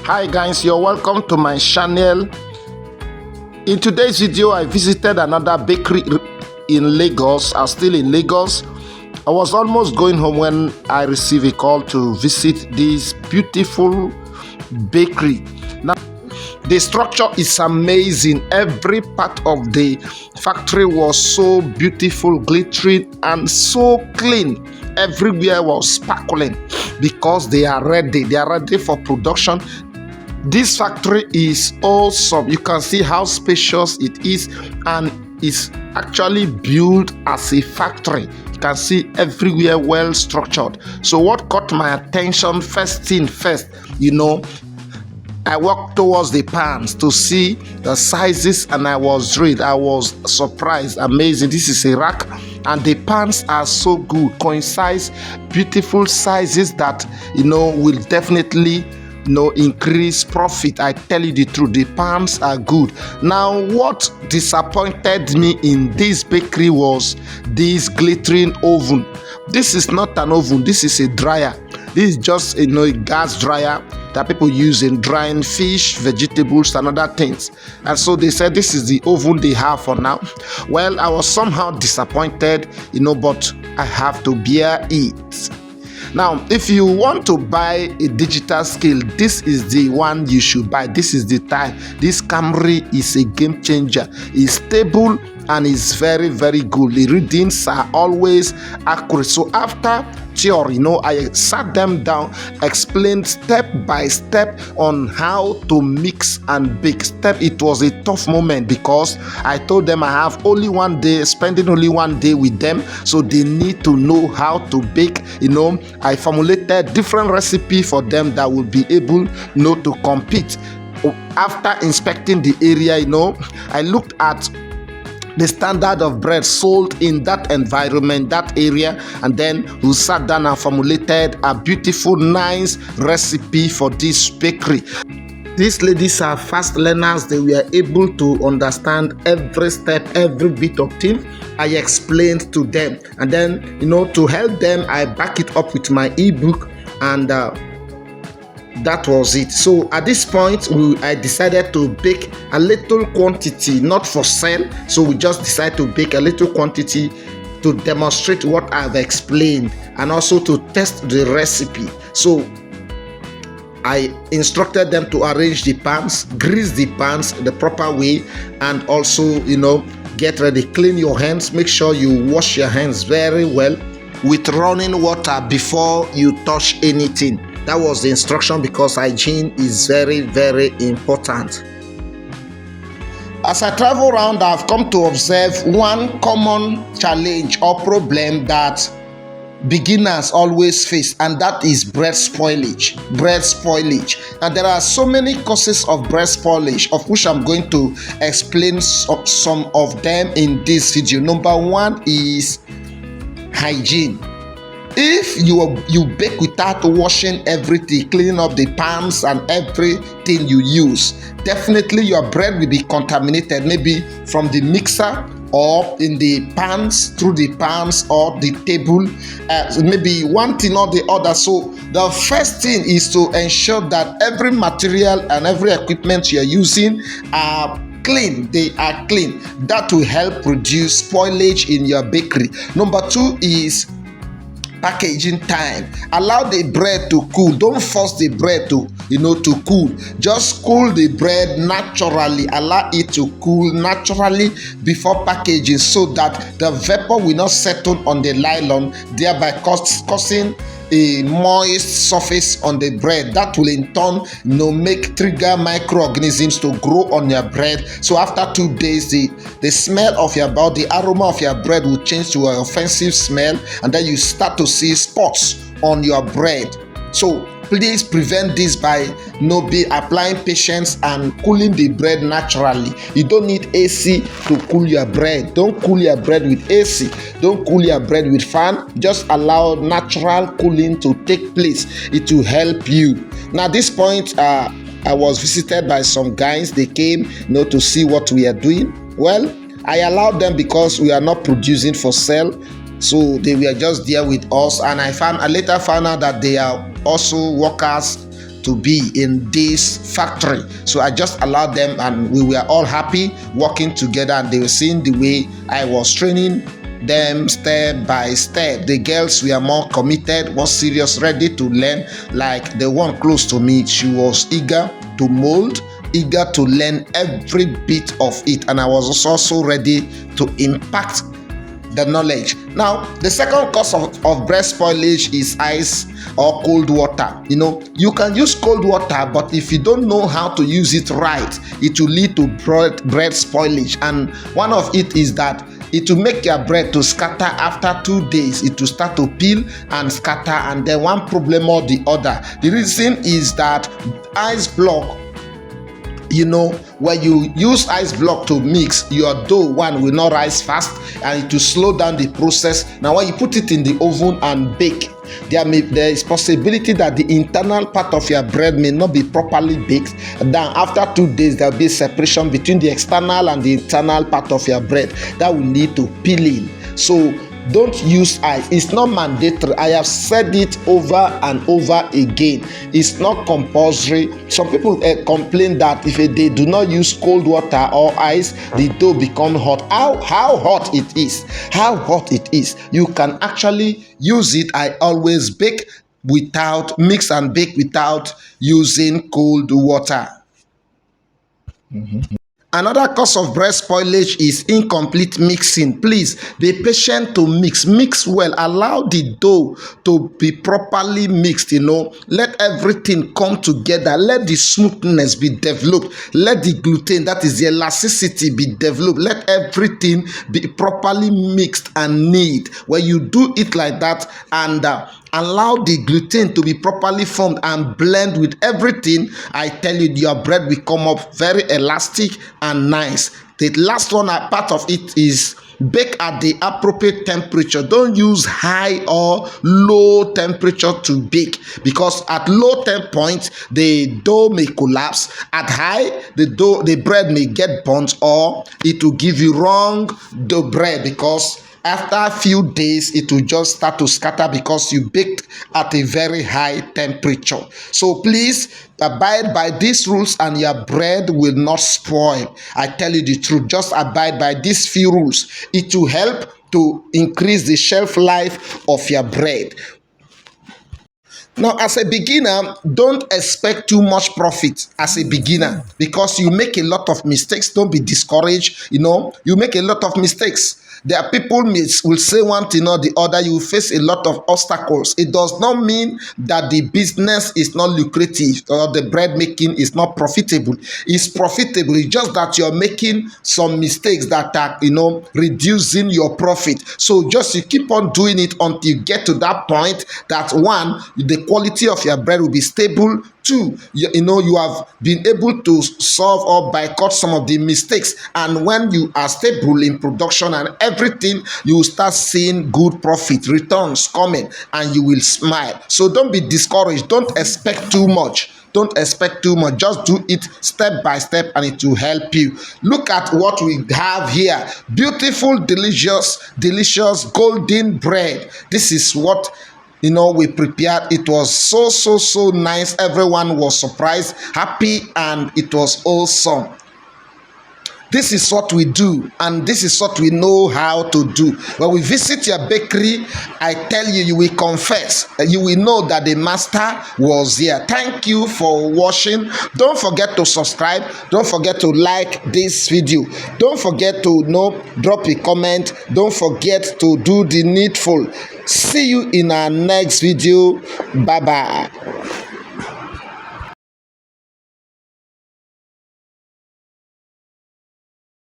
Hi guys, you're welcome to my channel. In today's video, I visited another bakery in Lagos. I'm still in Lagos. I was almost going home when I received a call to visit this beautiful bakery. Now, the structure is amazing. Every part of the factory was so beautiful, glittering, and so clean. Everywhere was sparkling because they are ready. They are ready for production. This factory is awesome. You can see how spacious it is, and it's actually built as a factory. You can see everywhere well structured. So what caught my attention, first thing first, I walked towards the pans to see the sizes, and I was thrilled. I was surprised, amazing. This is a rack, and the pans are so good, concise, beautiful sizes that will definitely increase profit. I tell you the truth, the pans are good. Now, what disappointed me in this bakery was this glittering oven. This is not an oven, this is a dryer. This is just a gas dryer that people use in drying fish, vegetables, and other things. And so they said this is the oven they have for now. Well, I was somehow disappointed, but I have to bear it. Now, if you want to buy a digital scale, this is the one you should buy. This is the type. This Camry is a game changer. It's stable and it's very, very good. The readings are always accurate. So after theory, I sat them down, explained step by step on how to mix and bake. It was a tough moment because I told them I have only one day, spending only one day with them, so they need to know how to bake. I formulated different recipe for them that will be able, to compete. After inspecting the area, I looked at the standard of bread sold in that environment, that area, and then we sat down and formulated a beautiful, nice recipe for this bakery. These ladies are fast learners. They were able to understand every step, every bit of thing I explained to them. And then, to help them, I back it up with my ebook, and that was it. So at this point, I decided to bake a little quantity, not for sale. So we just decided to bake a little quantity to demonstrate what I've explained and also to test the recipe. So I instructed them to arrange the pans, grease the pans the proper way, and also, get ready, clean your hands. Make sure you wash your hands very well with running water before you touch anything. That was the instruction because hygiene is very, very important. As I travel around, I've come to observe one common challenge or problem that beginners always face, and that is bread spoilage. Bread spoilage. And there are so many causes of bread spoilage, of which I'm going to explain some of them in this video. Number one is hygiene. If you bake without washing everything, cleaning up the pans and everything you use, definitely your bread will be contaminated, maybe from the mixer or in the pans, through the pans or the table, maybe one thing or the other. So the first thing is to ensure that every material and every equipment you're using are clean. They are clean. That will help reduce spoilage in your bakery. Number two is packaging time. Allow the bread to cool. Don't force the bread to cool. Just cool the bread naturally. Allow it to cool naturally before packaging, so that the vapor will not settle on the nylon, thereby causing a moist surface on the bread. That will in turn trigger microorganisms to grow on your bread. So after 2 days, the smell of your body, the aroma of your bread will change to an offensive smell, and then you start to see spots on your bread. So please prevent this by be applying patience and cooling the bread naturally. You don't need AC to cool your bread. Don't cool your bread with AC. Don't cool your bread with fan. Just allow natural cooling to take place. It will help you. Now, at this point, I was visited by some guys. They came to see what we are doing. Well, I allowed them because we are not producing for sale. So they were just there with us, and I later found out that they are also workers to be in this factory. So I just allowed them, and we were all happy working together, and they were seeing the way I was training them step by step. The girls were more committed, more serious, ready to learn. Like the one close to me, she was eager to mold, eager to learn every bit of it, and I was also ready to impact the knowledge. Now, the second cause of bread spoilage is ice or cold water. You can use cold water, but if you don't know how to use it right, it will lead to bread spoilage. And one of it is that it will make your bread to scatter after 2 days. It will start to peel and scatter, and then one problem or the other. The reason is that ice block, when you use ice block to mix, your dough will not rise fast, and it will slow down the process. Now when you put it in the oven and bake, there is possibility that the internal part of your bread may not be properly baked. Then after 2 days, there will be a separation between the external and the internal part of your bread that will lead to peeling. So don't use ice. It's not mandatory. I have said it over and over again. It's not compulsory. Some people complain that if they do not use cold water or ice, the dough becomes hot. How hot it is. How hot it is. You can actually use it. I always mix and bake without using cold water. Another cause of bread spoilage is incomplete mixing. Please be patient to mix well. Allow the dough to be properly mixed. Let everything come together. Let the smoothness be developed. Let the gluten, that is the elasticity, be developed. Let everything be properly mixed and knead. When you do it like that and allow the gluten to be properly formed and blend with everything, I tell you, your bread will come up very elastic and nice. The last one, part of it, is bake at the appropriate temperature. Don't use high or low temperature to bake, because at low temp point the dough may collapse. At high, the bread may get burnt, or it will give you wrong dough bread, because after a few days it will just start to scatter because you baked at a very high temperature. So please abide by these rules and your bread will not spoil. I tell you the truth, just abide by these few rules. It will help to increase the shelf life of your bread. Now, as a beginner, don't expect too much profit as a beginner, because you make a lot of mistakes. Don't be discouraged. You make a lot of mistakes. There are people will say one thing or the other. You will face a lot of obstacles. It does not mean that the business is not lucrative or the bread making is not profitable. It's profitable. It's just that you're making some mistakes that are, reducing your profit. So just you keep on doing it until you get to that point that, one, the quality of your bread will be stable. Two, you have been able to solve or boycott some of the mistakes, and when you are stable in production and everything, you will start seeing good profit returns coming, and you will smile. So don't be discouraged. Don't expect too much. Don't expect too much. Just do it step by step, and it will help you. Look at what we have here. Beautiful, delicious golden bread. This is what we prepared. It was so nice. Everyone was surprised, happy, and it was awesome. This is what we do, and this is what we know how to do. When we visit your bakery, I tell you, you will confess, you will know that the master was here. Thank you for watching. Don't forget to subscribe. Don't forget to like this video. Don't forget to drop a comment. Don't forget to do the needful. See you in our next video. Bye bye.